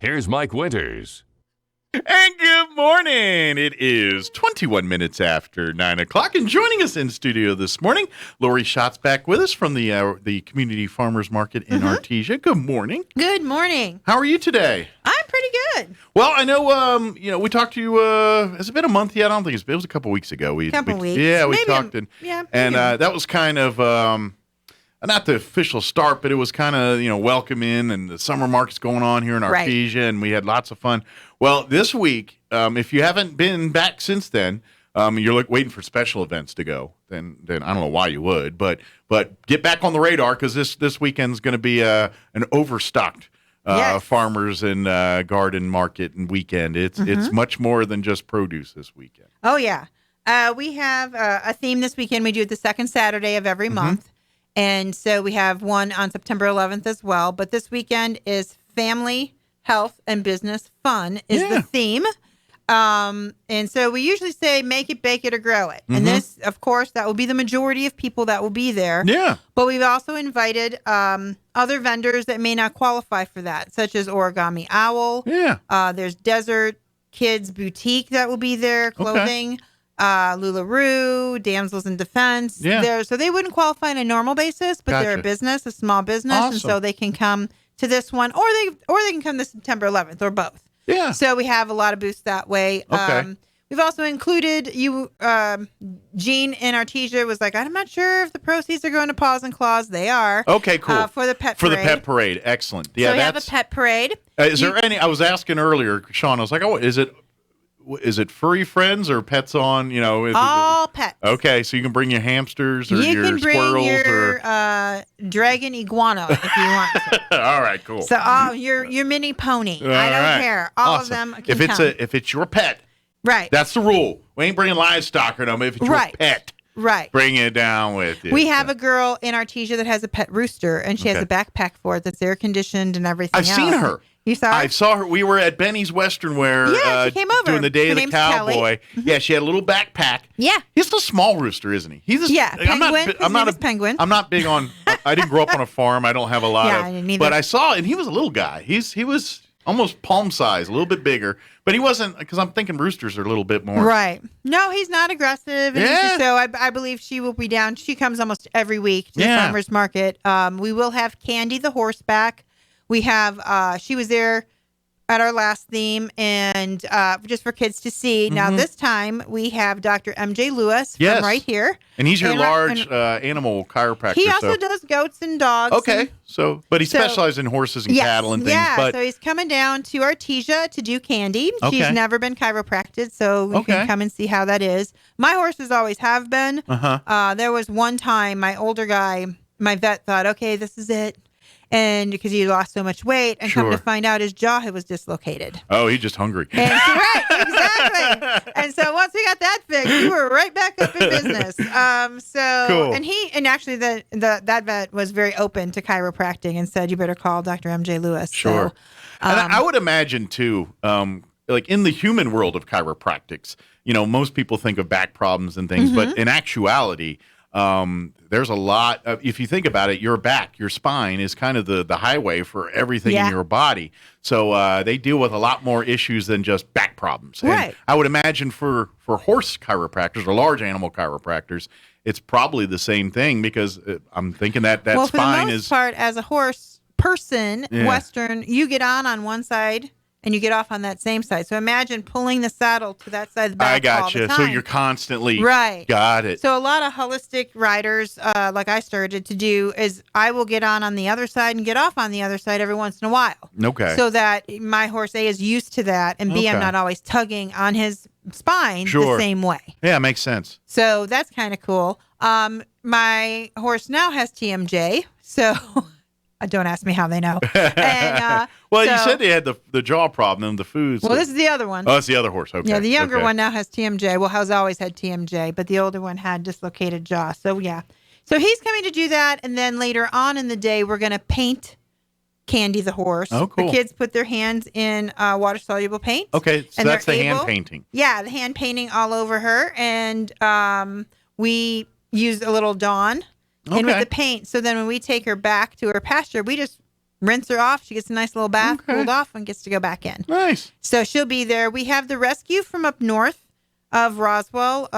here's Mike Winters. And good morning. It is 21 minutes after 9 o'clock. And joining us in studio this morning, Laurie Schotz back with us from the Community Farmers Market in Artesia. Good morning. Good morning. How are you today? I'm pretty good. Well, I know, we talked to you, has it been a month yet? I don't think it was a couple weeks ago. Couple weeks. Yeah, we Maybe talked. And that was kind of... not the official start, but it was kind of, welcome in, and the summer market's going on here in Artesia, and we had lots of fun. Well, this week, if you haven't been back since then, you're waiting for special events to go, then I don't know why you would, but get back on the radar, because this weekend's going to be an overstocked farmers and garden market and weekend. It's much more than just produce this weekend. Oh, yeah. We have a theme this weekend. We do it the second Saturday of every month. And so we have one on September 11th as well. But this weekend is family, health, and business fun is the theme. And so we usually say make it, bake it, or grow it. And this, of course, that will be the majority of people that will be there. Yeah. But we've also invited other vendors that may not qualify for that, such as Origami Owl. Yeah. There's Desert Kids Boutique that will be there, clothing. Okay. LuLaRoe, Damsels in Defense. Yeah. So they wouldn't qualify on a normal basis, but they're a business, a small business, and so they can come to this one, or they can come to September 11th, or both. Yeah. So we have a lot of booths that way. Okay. We've also included Gene in Artesia was like, I'm not sure if the proceeds are going to Paws and Claws. They are. Okay, cool. For the pet parade. For the pet parade. Excellent. Yeah, so we have a pet parade. Is there any, I was asking earlier, Sean, I was like, is it furry friends or pets on, all pets. Okay, so you can bring your hamsters or you your can bring squirrels your dragon iguana if you want to. All right, cool. So your mini pony. I don't care. All of them can come. If it's your pet. Right. That's the rule. We ain't bringing livestock or no, if it's your pet. Right. Bring it down with you. We have a girl in Artesia that has a pet rooster, and she has a backpack for it that's air conditioned and everything I've seen her. You saw her? I saw her. We were at Benny's Western Wear. Yeah, she came over. Doing the Day Her of the name's Cowboy. Kelly. Yeah, she had a little backpack. Yeah. He's a small rooster, isn't he? He's penguin. I'm not a penguin. I'm not big on. I didn't grow up on a farm. I don't have a lot of. I didn't either. But I saw, and he was a little guy. He was almost palm size, a little bit bigger. But he wasn't, because I'm thinking roosters are a little bit more. Right. No, he's not aggressive. Yeah. So I believe she will be down. She comes almost every week to the farmer's market. We will have Candy the horseback. We have, she was there at our last theme, and just for kids to see. Now, this time, we have Dr. M.J. Lewis from right here. And he's your large animal chiropractor. He also does goats and dogs. Okay. But he specializes in horses and cattle and things. Yeah, but so he's coming down to Artesia to do Candy. Okay. She's never been chiropracted, so you can come and see how that is. My horses always have been. There was one time my older guy, my vet thought, okay, this is it. And because he lost so much weight, and come to find out his jaw was dislocated. Oh, he's just hungry. And exactly. And so once we got that fixed, we were right back up in business. Cool. And actually that vet was very open to chiropractic and said, you better call Dr. M.J. Lewis. Sure. So, and I would imagine too, like in the human world of chiropractics, most people think of back problems and things, but in actuality, there's a lot of, if you think about it, your back, your spine is kind of the highway for everything in your body. So they deal with a lot more issues than just back problems. Right. And I would imagine for horse chiropractors or large animal chiropractors, it's probably the same thing, because I'm thinking that spine for the most is part, as a horse person, Western, you get on one side and you get off on that same side. So imagine pulling the saddle to that side of the back. I got all you. the time. So you're constantly right. Got it. So a lot of holistic riders, like I started to do, is I will get on the other side and get off on the other side every once in a while. Okay. So that my horse A is used to that, and B, I'm not always tugging on his spine the same way. Yeah, makes sense. So that's kind of cool. My horse now has TMJ, so don't ask me how they know. And, well, you said they had the jaw problem, the foods. Well, this is the other one. Oh, it's the other horse. Okay. Yeah, the younger one now has TMJ. Well, has always had TMJ, but the older one had dislocated jaw. So, yeah. So he's coming to do that, and then later on in the day, we're going to paint Candy the horse. Oh, cool. The kids put their hands in water-soluble paint. Okay, so that's the hand painting. Yeah, the hand painting all over her, and we use a little Dawn in with the paint. So then when we take her back to her pasture, we just rinse her off. She gets a nice little bath, cooled off, and gets to go back in. Nice. So she'll be there. We have the rescue from up north of Roswell.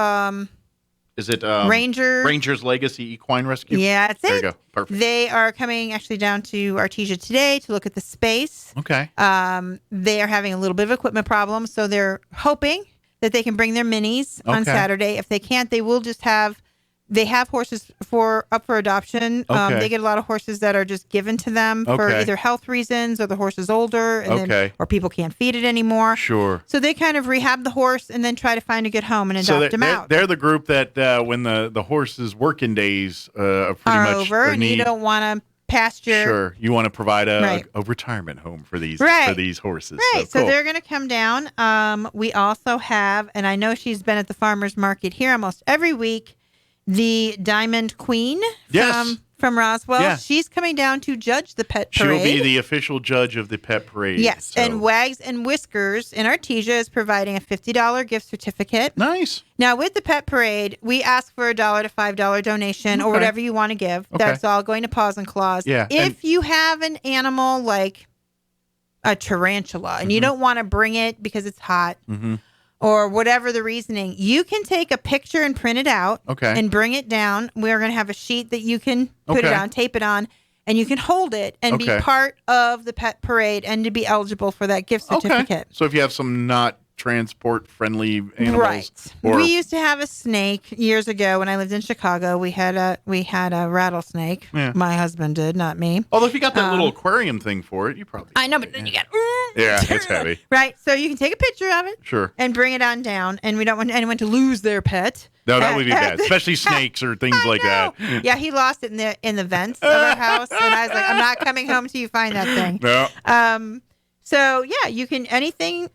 Is it Ranger's Legacy Equine Rescue? Yeah, it's There you go. Perfect. They are coming actually down to Artesia today to look at the space. Okay. They are having a little bit of equipment problems, so they're hoping that they can bring their minis on Saturday. If they can't, they will just have. They have horses up for adoption. They get a lot of horses that are just given to them for either health reasons or the horse is older and or people can't feed it anymore. Sure. So they kind of rehab the horse and then try to find a good home and adopt him out. They're the group that when the horse's working days are pretty much over and you don't want to pasture. Sure. You want to provide a retirement home for these horses. Right. So they're going to come down. We also have, and I know she's been at the farmer's market here almost every week, the Diamond Queen from Roswell. Yeah. She's coming down to judge the pet parade. She'll be the official judge of the pet parade. Yes. So. And Wags and Whiskers in Artesia is providing a $50 gift certificate. Nice. Now, with the pet parade, we ask for a $1 to $5 donation or whatever you want to give. Okay. That's all going to Paws and Claws. Yeah. If you have an animal like a tarantula and you don't want to bring it because it's hot, or whatever the reasoning, you can take a picture and print it out and bring it down. We're going to have a sheet that you can put it on, tape it on, and you can hold it and be part of the pet parade and to be eligible for that gift certificate. So if you have some not transport-friendly animals. Right. We used to have a snake years ago when I lived in Chicago. We had a rattlesnake. Yeah. My husband did, not me. Although if you got that little aquarium thing for it, you probably I know, but then you got... Yeah, it's heavy. Right. So you can take a picture of it. Sure. And bring it on down. And we don't want anyone to lose their pet. No, that would be bad. Especially snakes or things like that. Yeah, he lost it in the vents of our house. And I was like, I'm not coming home till you find that thing. No. So yeah, you can anything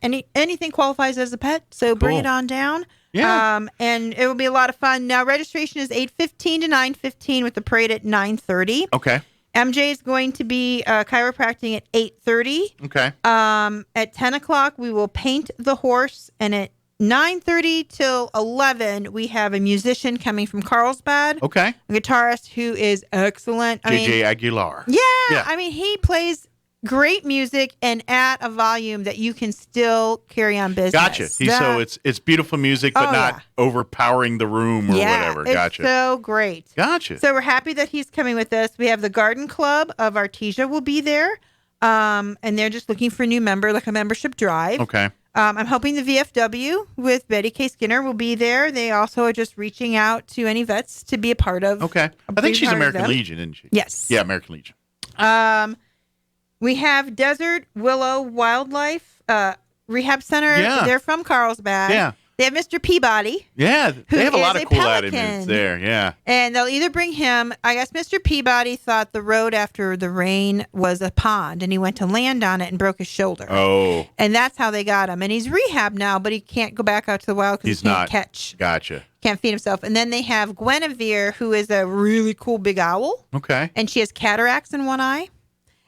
qualifies as a pet. So bring it on down. Yeah. And it will be a lot of fun. Now registration is 8:15 to 9:15 with the parade at 9:30. Okay. MJ is going to be chiropractic at 8:30. Okay. At 10 o'clock we will paint the horse, and at 9:30 till 11 we have a musician coming from Carlsbad. Okay. A guitarist who is excellent. JJ Aguilar. Yeah. I mean, he plays great music and at a volume that you can still carry on business. Gotcha. So it's beautiful music, but not overpowering the room or whatever. Gotcha. It's so great. Gotcha. So we're happy that he's coming with us. We have the Garden Club of Artesia will be there. And they're just looking for a new member, like a membership drive. Okay. I'm hoping the VFW with Betty K. Skinner will be there. They also are just reaching out to any vets to be a part of. Okay. I think she's American Legion, isn't she? Yes. Yeah, American Legion. We have Desert Willow Wildlife Rehab Center. Yeah. They're from Carlsbad. Yeah. They have Mr. Peabody. Yeah. They have a lot of cool pelican. attitudes there. Yeah. And they'll either bring him, I guess Mr. Peabody thought the road after the rain was a pond and he went to land on it and broke his shoulder. Oh. And that's how they got him. And he's rehabbed now, but he can't go back out to the wild because he can't catch. Gotcha. Can't feed himself. And then they have Guinevere, who is a really cool big owl. Okay. And she has cataracts in one eye.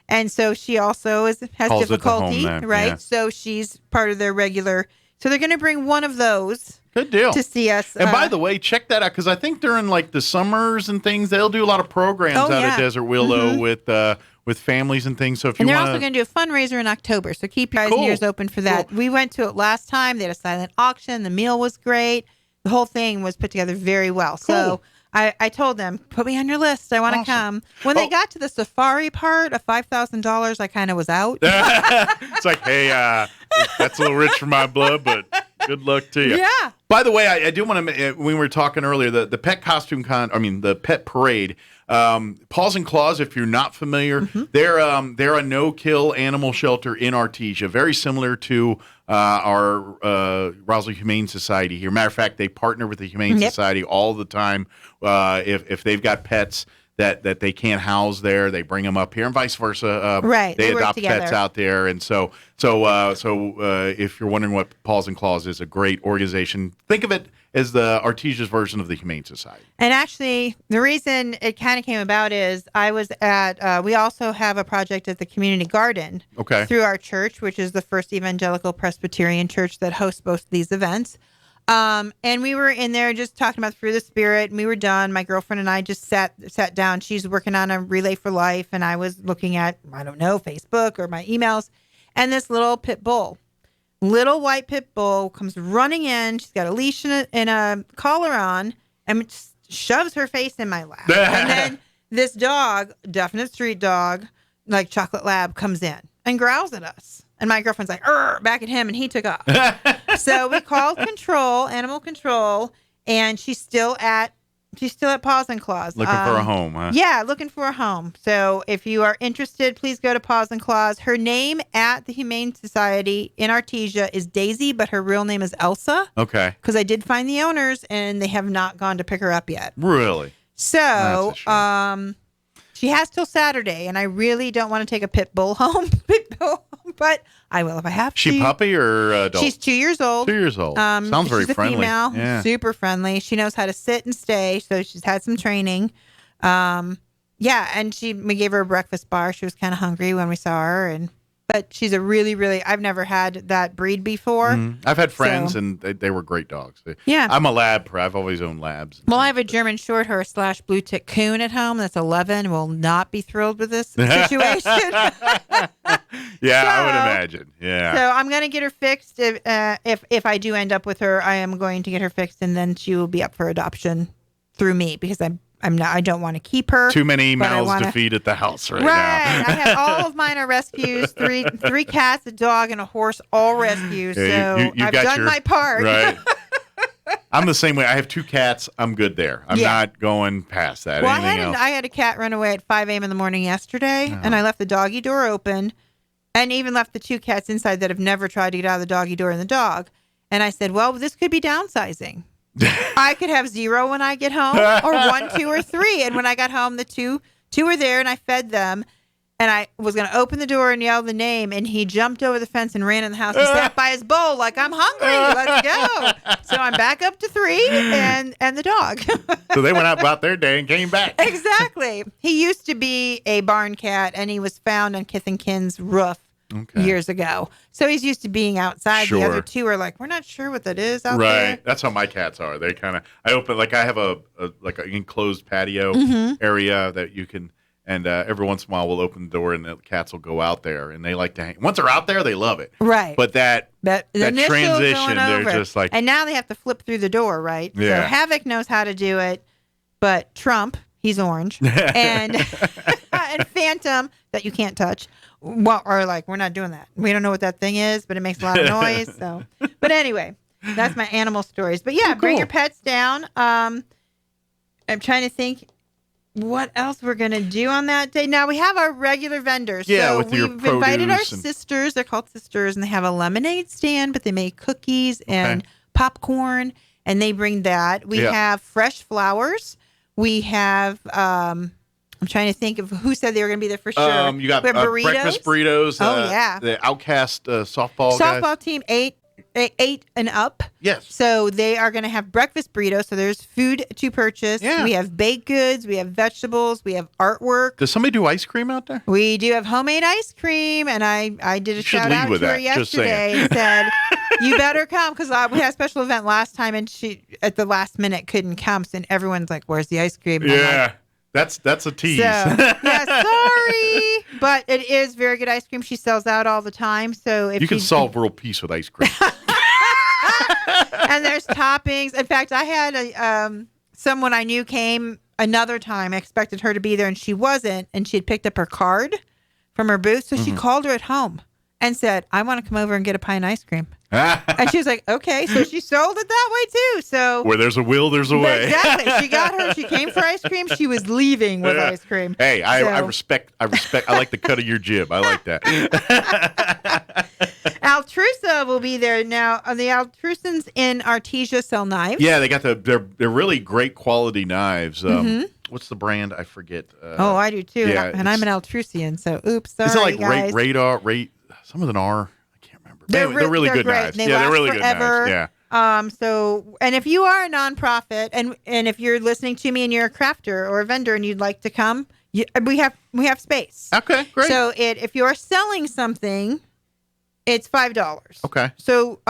And so she also has difficulty, right? Yeah. So she's part of their regular. So they're going to bring one of those. Good deal. To see us. And by the way, check that out because I think during like the summers and things, they'll do a lot of programs out at Desert Willow with families and things. So if they're also going to do a fundraiser in October. So keep your eyes and ears open for that. Cool. We went to it last time. They had a silent auction. The meal was great. The whole thing was put together very well. Cool. So I told them, put me on your list. I want to come. When they got to the safari part of $5,000, I kind of was out. It's like, hey, that's a little rich for my blood, but good luck to you. Yeah. By the way, I do want to, when we were talking earlier, the pet costume the pet parade, Paws and Claws, if you're not familiar, they're a no-kill animal shelter in Artesia, very similar to our Roswell Humane Society here. Matter of fact, they partner with the Humane Society all the time. If they've got pets that they can't house there, they bring them up here, and vice versa. Right, they adopt pets out there, and so if you're wondering what Paws and Claws is, a great organization. Think of it as the Artesia's version of the Humane Society. And actually, the reason it kind of came about is I was at, we also have a project at the community garden through our church, which is the First Evangelical Presbyterian Church that hosts both of these events. And we were in there just talking about Through the Spirit, and we were done. My girlfriend and I just sat down. She's working on a Relay for Life, and I was looking at, I don't know, Facebook or my emails. And this little pit bull, little white pit bull, comes running in. She's got a leash and a collar on, and just shoves her face in my lap. And then this dog, definite street dog, like Chocolate Lab, comes in and growls at us. And my girlfriend's like, back at him, and he took off. So we called animal control, and she's still at Paws and Claws. Looking for a home, huh? Yeah, looking for a home. So if you are interested, please go to Paws and Claws. Her name at the Humane Society in Artesia is Daisy, but her real name is Elsa. Okay. Because I did find the owners, and they have not gone to pick her up yet. Really? So, she has till Saturday, and I really don't want to take a pit bull home, but I will if I have to. She puppy or adult? She's 2 years old. 2 years old. Sounds very friendly. She's a female, yeah. super friendly. She knows how to sit and stay, so she's had some training. And we gave her a breakfast bar. She was kind of hungry when we saw her, but she's a really, really, I've never had that breed before. Mm-hmm. I've had friends, and they were great dogs. Yeah. I'm a lab. I've always owned labs. Well, I have a German Shorthair / blue tick coon at home that's 11. Will not be thrilled with this situation. Yeah, I would imagine. Yeah. So I'm going to get her fixed. If I do end up with her, I am going to get her fixed, and then she will be up for adoption through me because I don't want to keep her. Too many mouths to feed at the house right now. I have all of mine are rescues. Three cats, a dog, and a horse, all rescues. So I've done my part. Right. I'm the same way. I have 2 cats. I'm good there. I'm not going past that. Well, Anything else? I had a cat run away at 5 a.m. in the morning yesterday, and I left the doggy door open, and even left the 2 cats inside that have never tried to get out of the doggy door and the dog. And I said, well, this could be downsizing. I could have 0 when I get home, or 1, 2, or 3. And when I got home, the two were there, and I fed them. And I was going to open the door and yell the name, and he jumped over the fence and ran in the house and sat by his bowl like, I'm hungry. Let's go. So I'm back up to 3 and the dog. So they went out about their day and came back. Exactly. He used to be a barn cat, and he was found on Kith and Kin's roof years ago. So he's used to being outside. Sure. The other 2 are like, we're not sure what that is out right. there. That's how my cats are. They kind of, I open, like I have an enclosed patio area that you can, and every once in a while we'll open the door and the cats will go out there, and they like to hang. Once they're out there, they love it. Right. But that transition, they're just like. And now they have to flip through the door, right? Yeah. So Havoc knows how to do it, but Trump, he's orange. And and Phantom, that you can't touch, are like, we're not doing that. We don't know what that thing is, but it makes a lot of noise. So, but anyway, that's my animal stories. But yeah, bring your pets down. I'm trying to think what else we're going to do on that day. Now, we have our regular vendors. Yeah, so with your we've invited our produce sisters. They're called sisters, and they have a lemonade stand, but they make cookies and popcorn, and they bring that. We have fresh flowers. We have, I'm trying to think of who said they were going to be there for sure. You got we have burritos. breakfast burritos. Oh, yeah. The Outcast softball guys. Team 8 and up. Yes. So they are going to have breakfast burritos. So there's food to purchase. Yeah. We have baked goods. We have vegetables. We have artwork. Does somebody do ice cream out there? We do have homemade ice cream. And I did a shout out to her yesterday and said, you better come, because we had a special event last time, and she at the last minute couldn't come. And everyone's like, where's the ice cream? And yeah. That's a tease. So, yeah, sorry, but it is very good ice cream. She sells out all the time. So if you can solve world peace with ice cream. And there's toppings. In fact, I had someone I knew came another time. I expected her to be there, and she wasn't. And she had picked up her card from her booth, so she called her at home and said, I want to come over and get a pie and ice cream. And she was like, okay. So she sold it that way too. So where there's a will, there's a way. Exactly. She came for ice cream. She was leaving with ice cream. Hey, I respect. I like the cut of your jib. I like that. Altrusa will be there now. The Altrusans in Artesia sell knives. Yeah, they got they're really great quality knives. What's the brand? I forget. I do too. Yeah, and I'm an Altrusian, so oops, sorry, is it like guys. radar? Some of them are. I can't remember. They're really good great. knives. They're really forever. good knives. Yeah. So, and if you are a nonprofit, and if you're listening to me and you're a crafter or a vendor and you'd like to come, we have space. Okay, great. So if you're selling something, it's $5. Okay. So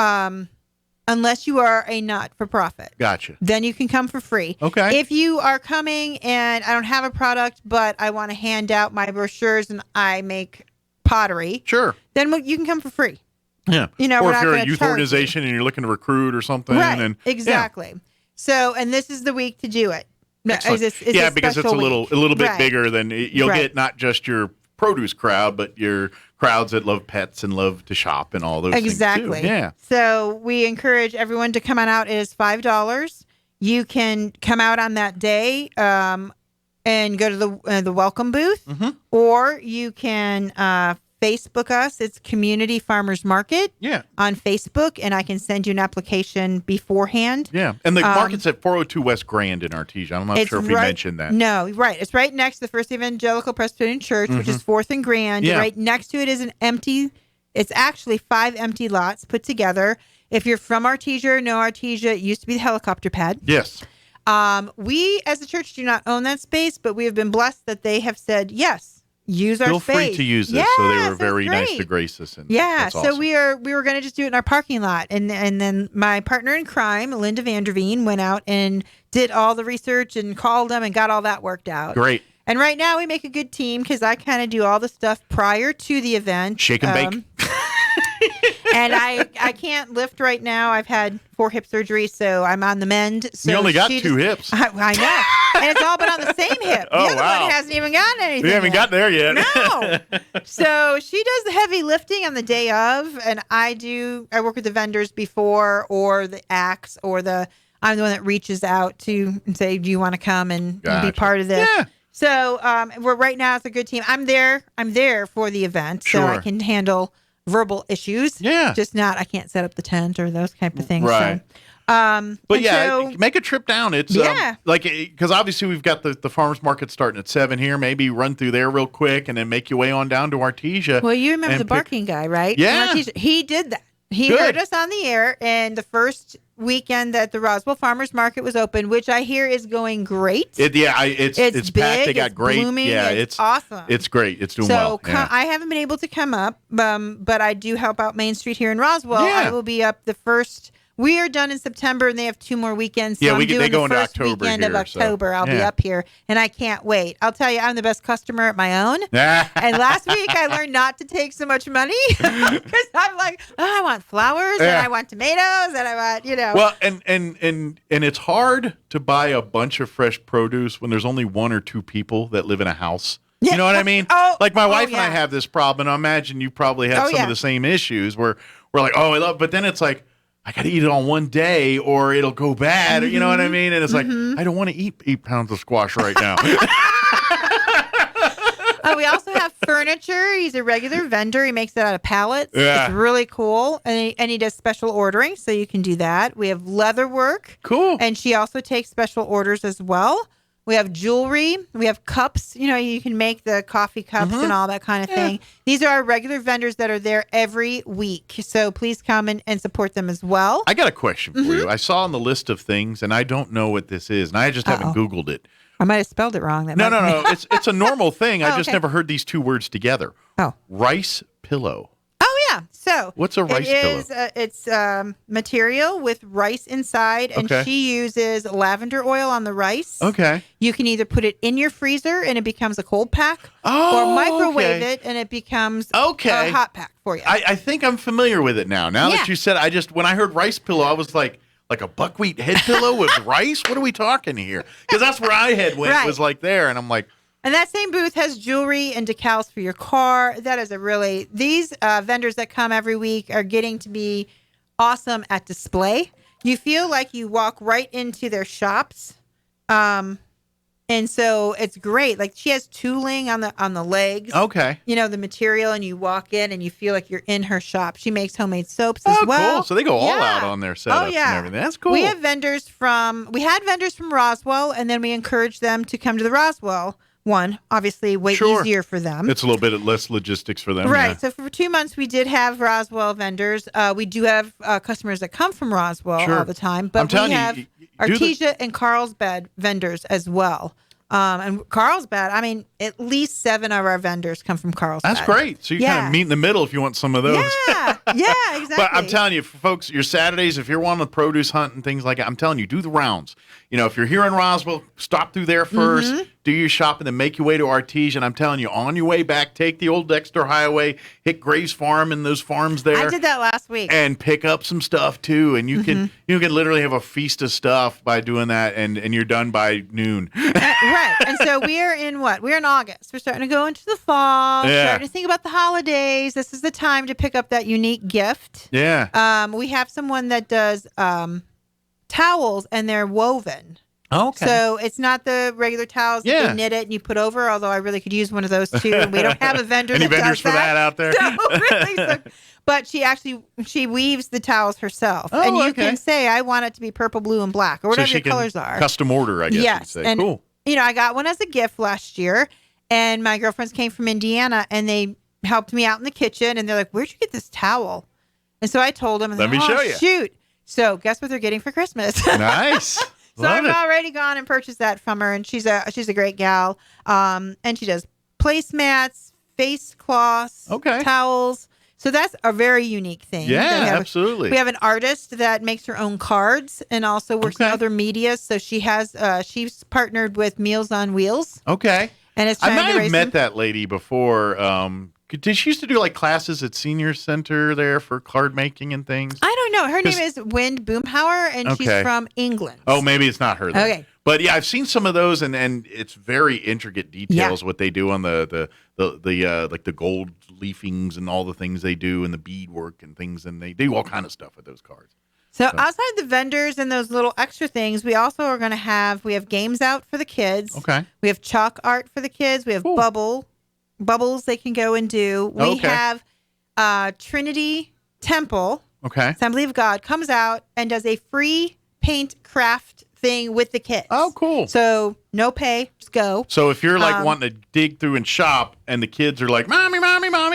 unless you are a not-for-profit. Gotcha. Then you can come for free. Okay. If you are coming and I don't have a product, but I want to hand out my brochures and I make pottery, Sure. then you can come for free. Yeah. You know, or we're if not you're a gonna youth charge organization and you're looking to recruit or something. Right. And, exactly. So, and this is the week to do it. Excellent. It's because it's a little bit Right. bigger than you'll Right. get not just your produce crowd, but your crowds that love pets and love to shop and all those Exactly. things too. Yeah. So we encourage everyone to come on out. It is $5. You can come out on that day and go to the welcome booth, or you can Facebook us. It's Community Farmers Market on Facebook, and I can send you an application beforehand. Yeah. And the market's at 402 West Grand in Artesia. I'm not sure if we mentioned that. No, right. It's right next to the First Evangelical Presbyterian Church, which is 4th and Grand. Yeah. Right next to it is it's actually 5 empty lots put together. If you're from Artesia or know Artesia, it used to be the helicopter pad. Yes. We as a church do not own that space, but we have been blessed that they have said, yes, use our Feel space. free to use this. So they were very nice to grace us. And that's so awesome. we were going to just do it in our parking lot. And then my partner in crime, Linda Vanderveen, went out and did all the research and called them and got all that worked out. Great. And right now we make a good team because I kind of do all the stuff prior to the event. Shake and bake. And I can't lift right now. I've had 4 hip surgeries, so I'm on the mend. So you only got 2 hips. I know. And it's all been on the same hip. Oh, the other wow. one hasn't even gotten anything. We haven't yet. got there yet. No. So she does the heavy lifting on the day of, and I work with the vendors before, or the acts, or I'm the one that reaches out to and say, do you want to come and be part of this? Yeah. So we're right now, it's a good team. I'm there for the event, so I can handle verbal issues. Yeah. Just not, I can't set up the tent or those type of things. Right. So, but make a trip down. It's because obviously we've got the farmers market starting at 7 here. Maybe run through there real quick and then make your way on down to Artesia. Well, you remember the barking guy, right? Yeah. He did that. He heard us on the air, and the first weekend that the Roswell Farmers Market was open, which I hear is going great. It's big, packed. They got it's great. blooming, Yeah, it's awesome. It's great. It's doing well. So I haven't been able to come up, but I do help out Main Street here in Roswell. Yeah. I will be up the first. We are done in September, and they have 2 more weekends. So they go into first October weekend here, of October. I'll be up here, and I can't wait. I'll tell you, I'm the best customer at my own. And last week, I learned not to take so much money because I'm like, I want flowers, and I want tomatoes, and I want, Well, and it's hard to buy a bunch of fresh produce when there's only 1 or 2 people that live in a house. You know what I mean? Like my wife and I have this problem, and I imagine you probably have some of the same issues where we're like, I love, but then it's like, I got to eat it on one day or it'll go bad. You know what I mean? And it's like, I don't want to eat 8 pounds of squash right now. We also have furniture. He's a regular vendor. He makes it out of pallets. Yeah. It's really cool. And he does special ordering, so you can do that. We have leather work. Cool. And she also takes special orders as well. We have jewelry. We have cups. You can make the coffee cups and all that kind of thing. These are our regular vendors that are there every week. So please come and support them as well. I got a question for you. I saw on the list of things, and I don't know what this is, and I just haven't Googled it. I might have spelled it wrong. No. It's a normal thing. I just okay. never heard these 2 words together. Oh. Rice pillow. Oh, yeah. So what's a rice pillow? It's material with rice inside, and she uses lavender oil on the rice. Okay. You can either put it in your freezer and it becomes a cold pack, or microwave it and it becomes a hot pack for you. I think I'm familiar with it now. Now that you said, when I heard rice pillow, I was like a buckwheat head pillow with rice? What are we talking here? Because that's where I had went, was like there, and I'm like. And that same booth has jewelry and decals for your car. That is these vendors that come every week are getting to be awesome at display. You feel like you walk right into their shops. And so it's great. Like she has tooling on the legs. Okay. The material, and you walk in and you feel like you're in her shop. She makes homemade soaps as well. Cool. So they go all out on their setups and everything. That's cool. We had vendors from Roswell, and then we encouraged them to come to the Roswell one, obviously way easier for them. It's a little bit less logistics for them. Right. Yeah. So for 2 months, we did have Roswell vendors. We do have customers that come from Roswell all the time, but we have Artesia and Carlsbad vendors as well. And Carlsbad, I mean, at least 7 of our vendors come from Carlsbad. That's great. So you kind of meet in the middle if you want some of those. Yeah, exactly. But I'm telling you, folks, your Saturdays, if you're wanting to produce hunt and things like that, I'm telling you, do the rounds. If you're here in Roswell, stop through there first, do your shopping, then make your way to Artesia. And I'm telling you, on your way back, take the old Dexter Highway, hit Gray's Farm and those farms there. I did that last week. And pick up some stuff too. And you can literally have a feast of stuff by doing that, and you're done by noon. Right. And so we're in what? We're in August. We're starting to go into the fall, starting to think about the holidays. This is the time to pick up that unique gift. Yeah. We have someone that does towels, and they're woven. Okay. So it's not the regular towels that you knit it and you put over, although I really could use one of those too. And we don't have a vendor Any that vendors does for that out there? But she weaves the towels herself. Oh, and you can say, I want it to be purple, blue, and black, or whatever your colors are. Custom order, I guess you could say. And, cool. I got one as a gift last year, and my girlfriends came from Indiana, and they helped me out in the kitchen, and they're like, where'd you get this towel? And so I told them, and Let me show you. Shoot. So guess what they're getting for Christmas? Nice. So I've already gone and purchased that from her, and she's a great gal. And she does placemats, face cloths, towels. So that's a very unique thing. Yeah, absolutely. We have an artist that makes her own cards and also works in other media. So she's partnered with Meals on Wheels. Okay. And it's I might have met that lady before. Did she used to do like classes at Senior Center there for card making and things? I don't know. Her name is Wind Boomhauer, and she's from England. Oh, maybe it's not her then. Okay. But yeah, I've seen some of those, and it's very intricate details what they do on the like the gold leafings and all the things they do and the beadwork and things, and they do all kind of stuff with those cards. So outside the vendors and those little extra things, we also are going to have games out for the kids. Okay. We have chalk art for the kids. We have bubbles they can go and do. We have Trinity Temple, Assembly of God, comes out and does a free paint craft thing with the kids. Oh, cool. So no pay, just go. So if you're like wanting to dig through and shop and the kids are like, Mommy,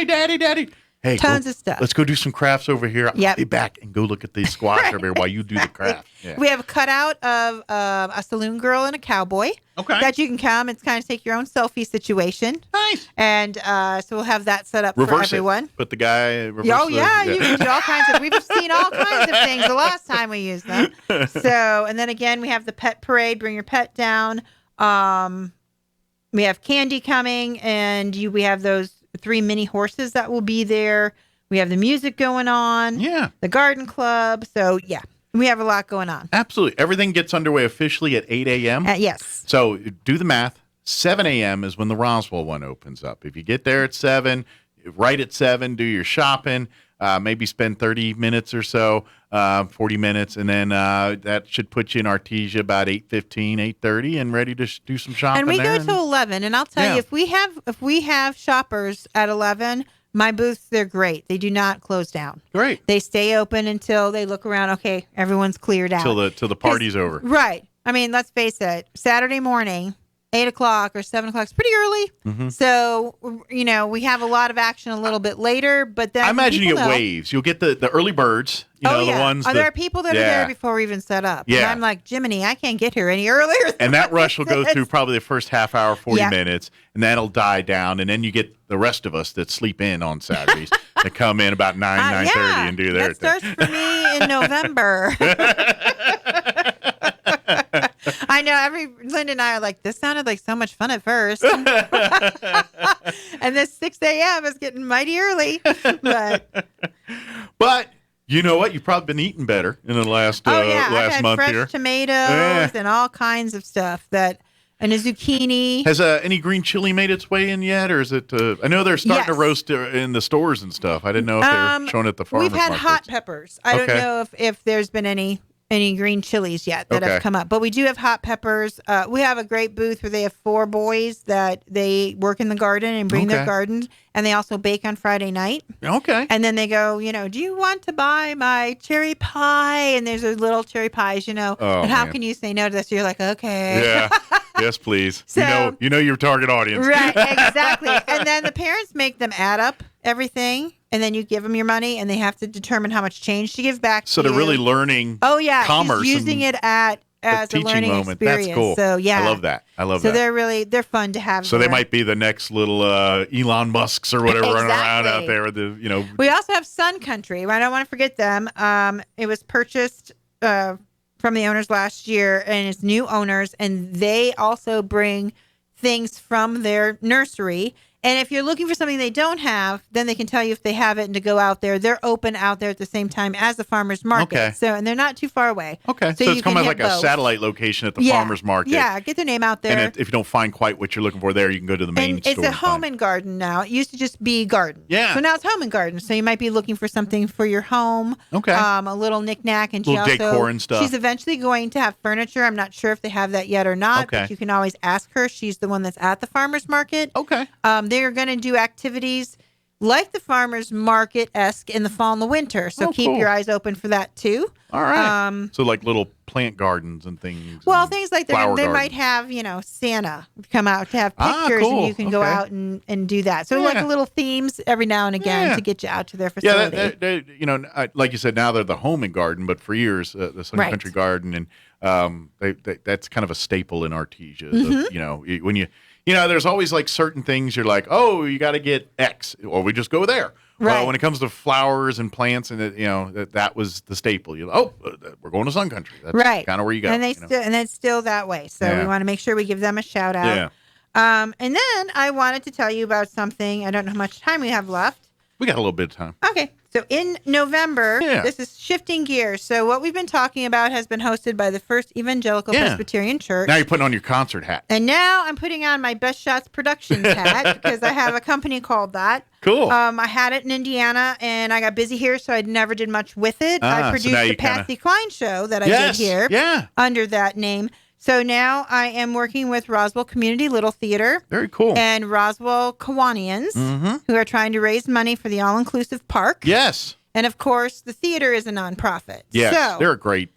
Daddy. Hey, tons of stuff. Let's go do some crafts over here. I'll be back and go look at these squash over here while you do the craft. Yeah. We have a cutout of a saloon girl and a cowboy. Okay. That you can come and kind of take your own selfie situation. Nice. And so we'll have that set up for everyone. Put the guy. You can do all kinds of. We've seen all kinds of things the last time we used them. So, and then again, we have the pet parade. Bring your pet down. We have candy coming, and we have those 3 mini horses that will be there. We have the music going on. Yeah. The garden club. So yeah, we have a lot going on. Absolutely. Everything gets underway officially at 8 a.m. Yes. So do the math. 7 a.m. is when the Roswell one opens up. If you get there at 7, right at 7, do your shopping. Maybe spend 30 minutes or so, 40 minutes, and then that should put you in Artesia about 8:15, 8:30, and ready to do some shopping. And we there go to 11. And I'll tell you, if we have shoppers at 11, my booths, they're great. They do not close down. Great. They stay open until they look around. Okay, everyone's cleared out. Till the party's over. Right. I mean, let's face it. Saturday morning, 8 o'clock or 7 o'clock is pretty early. Mm-hmm. So, we have a lot of action a little bit later, but then I imagine you get waves. You'll get the early birds, the ones. There are people that are there before we even set up. Yeah. And I'm like, Jiminy, I can't get here any earlier. And that rush will go through probably the first half hour, 40 minutes, and that'll die down. And then you get the rest of us that sleep in on Saturdays that come in about 9:30 and do their thing. That starts for me in November. I know. Linda and I are like, this sounded like so much fun at first. And this 6 a.m. is getting mighty early. But you know what? You've probably been eating better in the last I've had month fresh here. Tomatoes and all kinds of stuff and a zucchini. Has any green chili made its way in yet, or is it? I know they're starting to roast in the stores and stuff. I didn't know if they're showing at the farmers market. We've had markets. hot peppers. I don't know if there's been any green chilies yet that have come up, but we do have hot peppers. We have a great booth where they have 4 boys that they work in the garden and bring their gardens, and they also bake on Friday night. Okay. And then they go, do you want to buy my cherry pie? And there's those little cherry pies, and how can you say no to this? You're like, okay. Yeah. Yes, please. So, you know your target audience. Right, exactly. And then the parents make them add up everything, and then you give them your money, and they have to determine how much change to give back to you. So they're really learning commerce. Commerce She's using it at as a learning moment. experience. That's cool. So yeah, I love that. So they're fun to have. So they might be the next little Elon Musks or whatever running around out there. We also have Sun Country. I don't want to forget them. It was purchased from the owners last year, and it's new owners, and they also bring things from their nursery. And if you're looking for something they don't have, then they can tell you if they have it and to go out there. They're open out there at the same time as the farmer's market. Okay. So, and they're not too far away. Okay. So it's kind of like a satellite location at the farmer's market. Yeah, get their name out there. And if you don't find quite what you're looking for there, you can go to the main store. It's a home and garden now. It used to just be garden. Yeah. So now it's home and garden. So you might be looking for something for your home. Okay. A little knick-knack. And little decor and stuff. She's eventually going to have furniture. I'm not sure if they have that yet or not. Okay. But you can always ask her. She's the one that's at the farmer's market. Okay. They're going to do activities like the farmer's market-esque in the fall and the winter. So keep your eyes open for that too. All right. So like little plant gardens and things. Well, things like that. They gardens. might have, Santa come out to have pictures and you can go out and do that. So like little themes every now and again to get you out to their facility. Yeah, like you said, now they're the home and garden, but for years, the Sun Country Garden, and that's kind of a staple in Artesia. So, when there's always like certain things you're like, oh, you got to get X, or we just go there. Right. Well, when it comes to flowers and plants, and that was the staple. We're going to Sun Country. That's kind of where you go. And it's still that way. So we want to make sure we give them a shout out. Yeah. And then I wanted to tell you about something. I don't know how much time we have left. We got a little bit of time. Okay. So in November, this is shifting gears. So what we've been talking about has been hosted by the First Evangelical Presbyterian Church. Now you're putting on your concert hat. And now I'm putting on my Best Shots Productions hat because I have a company called that. Cool. I had it in Indiana and I got busy here, so I never did much with it. I produced the Patsy Cline show that I did here under that name. So now I am working with Roswell Community Little Theater. Very cool. And Roswell Kiwanians, who are trying to raise money for the all-inclusive park. Yes. And, of course, the theater is a nonprofit. Yes, so, they're great.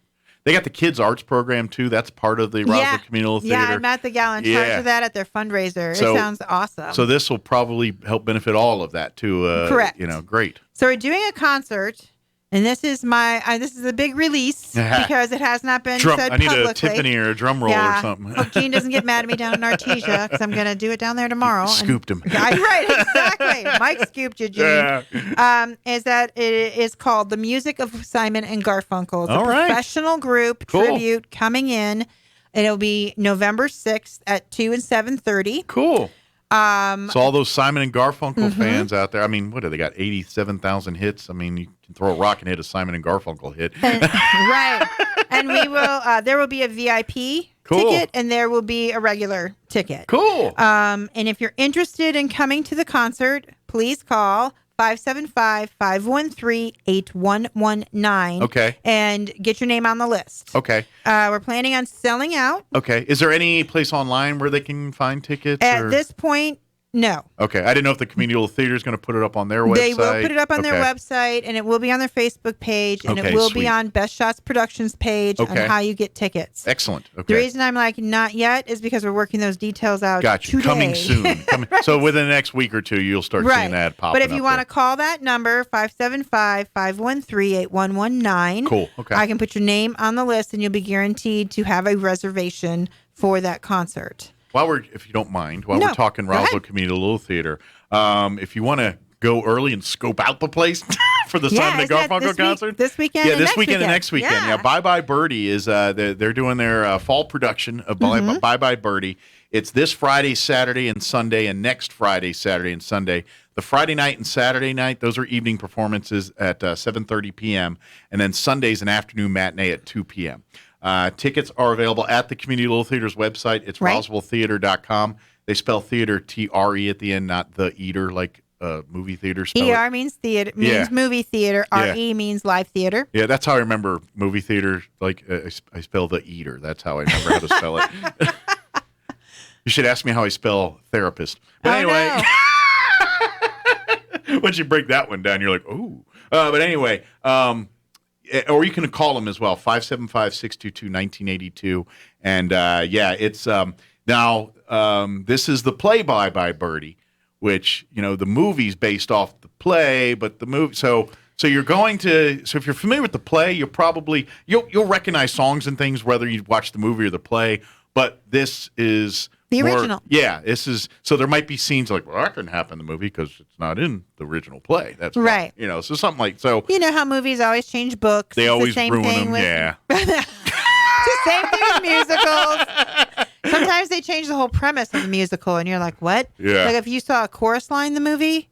They got the kids' arts program, too. That's part of the Roswell Community Theater. Yeah, I'm at the gal in charge of that at their fundraiser. So, it sounds awesome. So this will probably help benefit all of that, too. Correct. Great. So we're doing a concert. And this is this is a big release because it has not been said publicly. I need a Tiffany or a drum roll or something. Hope Gene doesn't get mad at me down in Artesia because I'm going to do it down there tomorrow. Scooped him. Right, exactly. Mike scooped you, Gene. Yeah. Is that it is called The Music of Simon and Garfunkel. It's a professional group tribute coming in. It'll be November 6th at 2 and 7:30. Cool. So all those Simon and Garfunkel fans out there, I mean, what do they got? 87,000 hits. I mean, you can throw a rock and hit a Simon and Garfunkel hit. Right. And we will. There will be a VIP ticket, and there will be a regular ticket. Cool. And if you're interested in coming to the concert, please call 575-513-8119. Okay. And get your name on the list. Okay. We're planning on selling out. Okay. Is there any place online where they can find tickets? At this point, no. Okay. I didn't know if the Community Theater is going to put it up on their website. They will put it up on their website, and it will be on their Facebook page, and it will be on Best Shots Productions page on how you get tickets. Excellent. Okay. The reason I'm like not yet is because we're working those details out today. Coming soon. Right. So within the next week or two, you'll start seeing that pop up. But if you want to call that number, 575-513-8119. Cool. Okay. I can put your name on the list, and you'll be guaranteed to have a reservation for that concert. If you don't mind, we're talking Roswell Community Little Theater, if you want to go early and scope out the place for the Simon and Garfunkel concert. This weekend and next weekend. Yeah, Bye Birdie is they're doing their fall production of Bye Birdie. It's this Friday, Saturday, and Sunday, and next Friday, Saturday, and Sunday. The Friday night and Saturday night, those are evening performances at 7:30 p.m., and then Sunday's an afternoon matinee at 2 p.m. Tickets are available at the Community Little Theater's website. It's roswelltheater.com. They spell theater T-R-E at the end, not the eater like movie theater. E-R means theater, means movie theater. R-E means live theater. Yeah, that's how I remember movie theater. Like I spell the eater. That's how I remember how to spell it. You should ask me how I spell therapist. But anyway, once you break that one down, you're like, ooh. But anyway, or you can call them as well, 575-622-1982. And it's now this is the play by Birdie, which the movie's based off the play, but the movie. So So you're going to. So if you're familiar with the play, you'll recognize songs and things whether you watch the movie or the play. But this is the original. Yeah, this is. So there might be scenes like, well, that couldn't happen in the movie because it's not in the original play. That's right. Why, so something like so. You know how movies always change books. They always ruin them. Yeah. It's the same thing with musicals. Sometimes they change the whole premise of the musical, and you're like, what? Yeah. Like if you saw a chorus line in the movie,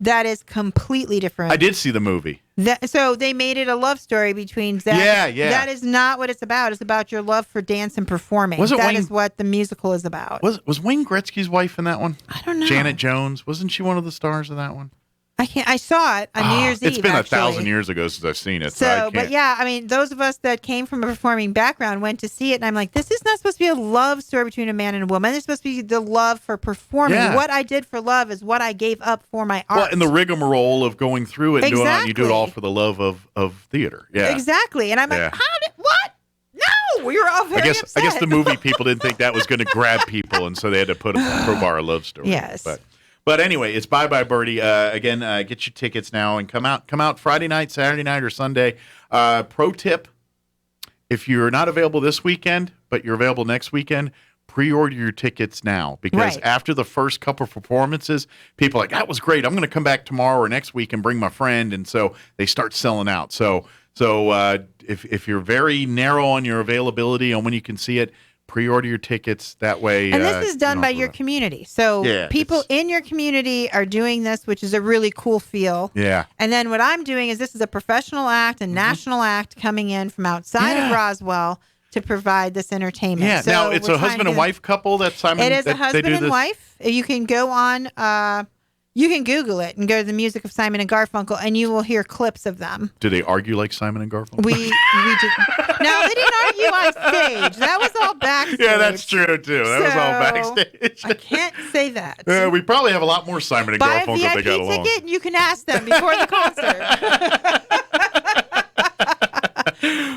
that is completely different. I did see the movie. So they made it a love story between Zach. Yeah. That is not what it's about. It's about your love for dance and performing. That is what the musical is about. Was Wayne Gretzky's wife in that one? I don't know. Janet Jones. Wasn't she one of the stars of that one? I saw it on New Year's Eve. It's been 1,000 years ago since I've seen it. But yeah, I mean, those of us that came from a performing background went to see it, and I'm like, this is not supposed to be a love story between a man and a woman. It's supposed to be the love for performing. Yeah. What I did for love is what I gave up for my art. Well, and the rigmarole of going through it and doing it, you do it all for the love of theater. Yeah, exactly. And I'm like, what? No, we were all very upset. I guess the movie people didn't think that was going to grab people, and so they had to put a crowbar a love story. Yes. But anyway, it's Bye Birdie. Again, get your tickets now and come out Friday night, Saturday night, or Sunday. Pro tip, if you're not available this weekend, but you're available next weekend, pre-order your tickets now. Because after the first couple of performances, people are like, that was great. I'm going to come back tomorrow or next week and bring my friend. And so they start selling out. So if you're very narrow on your availability on when you can see it, pre-order your tickets that way. And this is done by your community. So people in your community are doing this, which is a really cool feel. Yeah. And then what I'm doing is this is a professional act, a national act coming in from outside of Roswell to provide this entertainment. Yeah. So now it's a husband and wife couple that Simon. It is a husband and wife. You can go on. You can Google it and go to the music of Simon and Garfunkel, and you will hear clips of them. Do they argue like Simon and Garfunkel? We did. No, they didn't argue on stage. That was all backstage. Yeah, that's true too. That was all backstage. I can't say that. We probably have a lot more Simon and Garfunkel if they got along. Buy a VIP ticket, and you can ask them before the concert.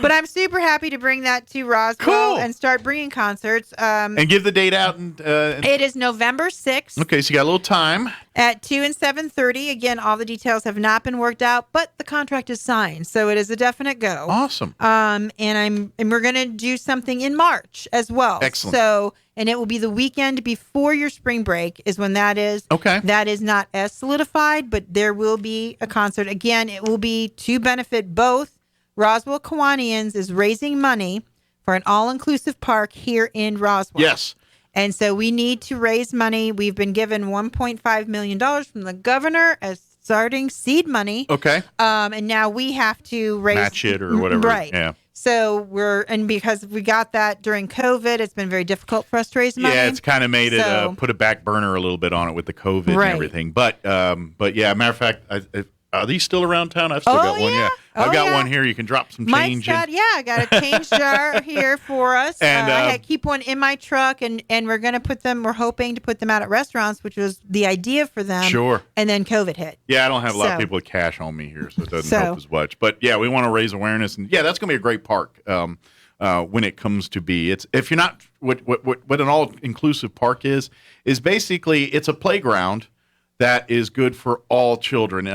But I'm super happy to bring that to Roswell and start bringing concerts. And give the date out. It is November 6th. Okay, so you got a little time. At 2 and 7:30. Again, all the details have not been worked out, but the contract is signed, so it is a definite go. Awesome. And we're going to do something in March as well. Excellent. So, and it will be the weekend before your spring break is when that is. Okay. That is not as solidified, but there will be a concert. Again, it will be to benefit both. Roswell Kiwanians is raising money for an all-inclusive park here in Roswell. Yes. And so we need to raise money. We've been given $1.5 million from the governor as starting seed money. Okay. And now we have to match it or whatever. Right. Yeah. So because we got that during COVID, it's been very difficult for us to raise money. Yeah, it's kind of made it put a back burner a little bit on it with the COVID and everything. But yeah, matter of fact, are these still around town? I've still got one. Yeah. I've got one here. You can drop some change in. I got a change jar here for us. And I keep one in my truck, and we're going to put them. We're hoping to put them out at restaurants, which was the idea for them. Sure. And then COVID hit. Yeah, I don't have a lot of people with cash on me here, so it doesn't help as much. But yeah, we want to raise awareness, and that's going to be a great park when it comes to be. It's if you're not what an all-inclusive park is basically it's a playground that is good for all children.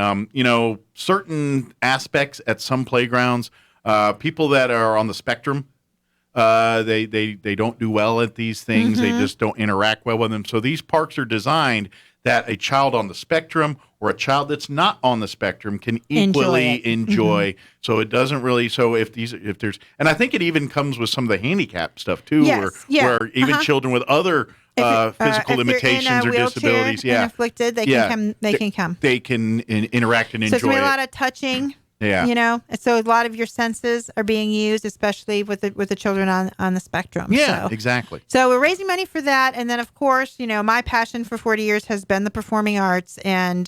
Certain aspects at some playgrounds, people that are on the spectrum, they don't do well at these things. Mm-hmm. They just don't interact well with them. So these parks are designed that a child on the spectrum or a child that's not on the spectrum can equally enjoy. Mm-hmm. So it doesn't really. So if there's, and I think it even comes with some of the handicap stuff too, where even children with other physical limitations or disabilities, afflicted, they can come. They can interact and enjoy. So it's gonna be a lot of touching. Yeah. So a lot of your senses are being used, especially with the children on the spectrum. Yeah, exactly. So we're raising money for that, and then of course, my passion for 40 years has been the performing arts, and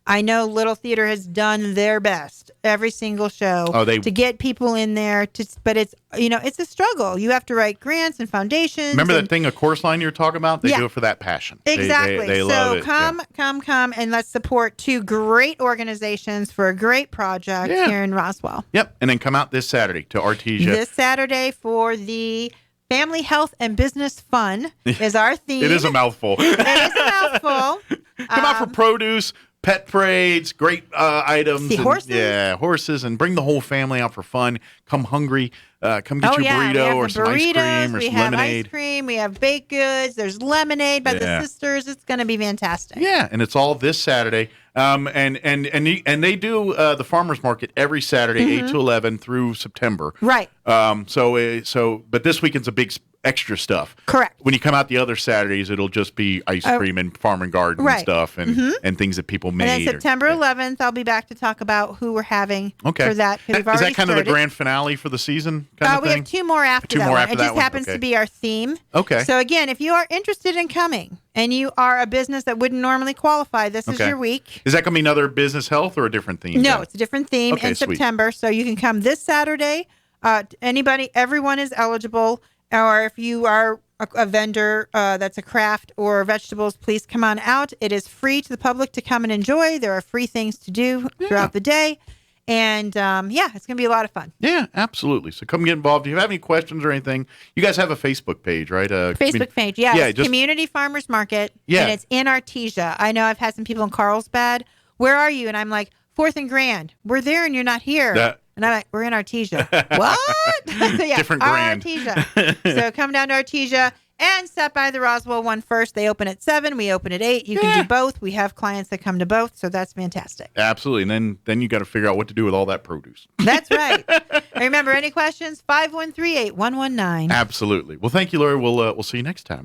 I know Little Theater has done their best every single show to get people in there. But it's it's a struggle. You have to write grants and foundations. Remember that thing, a chorus line you were talking about? They do it for that passion. Exactly. They love it. Come, and let's support two great organizations for a great project here in Roswell. Yep, and then come out this Saturday to Artesia. This Saturday for the Family Health and Business Fun is our theme. It is a mouthful. It is a mouthful. Come out for produce. pet parades, great items. See horses? Yeah, horses, and bring the whole family out for fun. Come hungry. Come get your burrito or some ice cream or some lemonade. Ice cream. We have baked goods. There's lemonade by the sisters. It's going to be fantastic. Yeah, and it's all this Saturday. And they do the farmers market every Saturday, 8 to 11 through September. Right. But this weekend's a big extra stuff. Correct. When you come out the other Saturdays, it'll just be ice cream and farm and garden and stuff and things that people made. And then September 11th, I'll be back to talk about who we're having for that. Is that kind of the grand finale for the season? We have two more after that one. It just happens to be our theme. Okay. So again, if you are interested in coming and you are a business that wouldn't normally qualify, this is your week. Is that going to be another business health or a different theme? No, it's a different theme in September. So you can come this Saturday. Everyone is eligible. Or if you are a vendor that's a craft or vegetables, please come on out. It is free to the public to come and enjoy. There are free things to do throughout the day. And, it's going to be a lot of fun. Yeah, absolutely. So come get involved. If you have any questions or anything, you guys have a Facebook page, right? Facebook page, it's Community Farmers Market. Yeah. And it's in Artesia. I know I've had some people in Carlsbad. Where are you? And I'm like, 4th and Grand. We're there and you're not here. And I'm like, we're in Artesia. What? Different Grand. Artesia. So come down to Artesia and stop by the Roswell one first. They open at 7. We open at 8. You can do both. We have clients that come to both. So that's fantastic. Absolutely. And then you got to figure out what to do with all that produce. That's right. And remember, any questions? 513-8119. Absolutely. Well, thank you, Laurie. We'll see you next time.